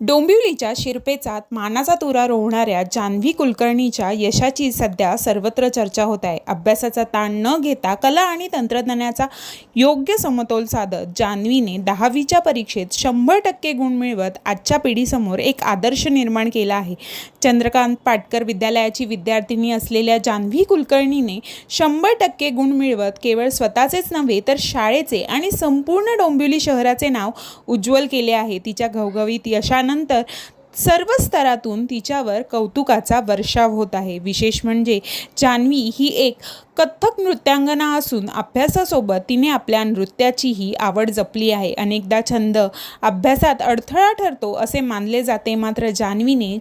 डोंबिवलीच्या शिरपेचात मानाचा तुरा रोवणाऱ्या जान्हवी कुलकर्णीच्या यशाची सध्या सर्वत्र चर्चा होत आहे. अभ्यासाचा ताण न घेता कला आणि तंत्रज्ञानाचा योग्य समतोल साधत जान्हवीने 10वीच्या परीक्षेत 100% गुण मिळवत आजच्या पिढीसमोर एक आदर्श निर्माण केला आहे. चंद्रकांत पाटकर विद्यालयाची विद्यार्थिनी असलेल्या जान्हवी कुलकर्णीने 100% गुण मिळवत केवळ स्वतःचेच नव्हे तर शाळेचे आणि संपूर्ण डोंबिवली शहराचे नाव उज्ज्वल केले आहे. तिच्या घवघवीत यशानंतर सर्व स्तरातून तिच्यावर कौतुकाचा वर्षाव होत आहे. विशेष म्हणजे जान्हवी ही एक कथ्थक नृत्यांगना असून अभ्यासासोबत तिने आपल्या नृत्याचीही आवड जपली आहे. अनेकदा छंद अभ्यासात अडथळा ठरतो असे मानले जाते, मात्र जान्हवीने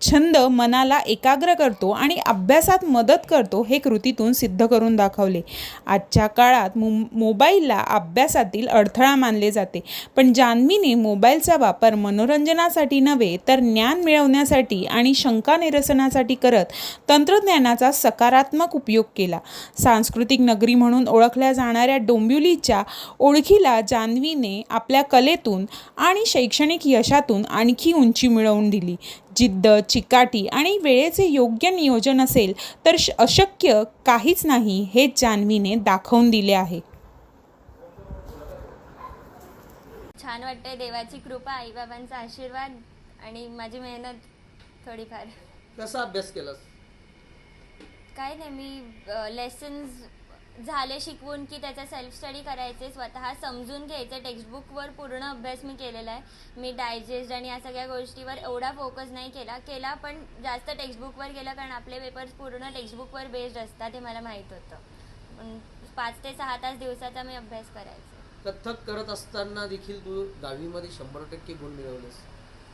छंद मनाला एकाग्र करतो आणि अभ्यासात मदत करतो हे कृतीतून सिद्ध करून दाखवले. आजच्या काळात मोबाईलला अभ्यासातील अडथळा मानले जाते, पण जान्हवीने मोबाईलचा वापर मनोरंजनासाठी नव्हे तर ज्ञान मिळवण्यासाठी आणि शंका निरसनासाठी करत तंत्रज्ञानाचा सकारात्मक उपयोग केला. सांस्कृतिक नगरी म्हणून ओळखल्या जाणाऱ्या डोंबिवलीच्या ओळखीला जान्हवीने आपल्या कलेतून आणि शैक्षणिक यशातून आणखी उंची मिळवून दिली. जिद्द, चिकाटी आणि वेळेचे योग्य नियोजन असेल तर अशक्य काहीच नाही हे जान्हवीने दाखवून दिले आहे. छान वाटतंय. देवाची कृपा, आईबाबांचा आशीर्वाद आणि माझी मेहनत थोडीफार. कसा अभ्यास केलास? काय नाही, मी लेसन्स झाले शिकवून की त्याचा सेल्फ स्टडी करायचे, स्वतः समजून घ्यायचे. टेक्स्टबुकवर पूर्ण अभ्यास मी केलेला आहे. मी डायजेस्ट आणि या सगळ्या गोष्टीवर एवढा फोकस नाही केला, पण जास्त टेक्स्टबुकवर केलं, कारण आपले पेपर्स पूर्ण टेक्स्टबुकवर बेस्ड असतात हे मला माहीत होतं. पण 5 ते 6 तास दिवसाचा मी अभ्यास करायचे. कथ्थक करत असताना देखील तू 10वीमध्ये 100% गुण मिळवलेस.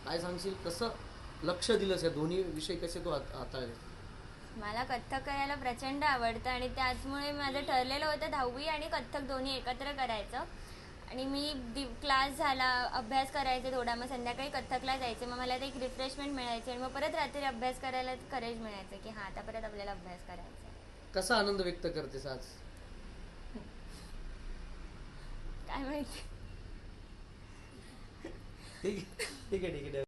काय सांगशील, कसं लक्ष दिलंस, या दोन्ही विषय कसे तू हाताळले? मला कथ्थक करायला प्रचंड आवडतं आणि त्याचमुळे माझं ठरलेलं होतं 10वी आणि कथ्थक दोन्ही एकत्र करायचं. आणि मी क्लास झाला, अभ्यास करायचे थोडा, मग संध्याकाळी कथ्थकला जायचे. मग मला ते एक रिफ्रेशमेंट मिळायची आणि मग परत रात्री अभ्यास करायला करेज मिळायचं की हां, आता परत आपल्याला अभ्यास करायचा. कसा आनंद व्यक्त करतेस आज? काय माहिती. ठीक आहे.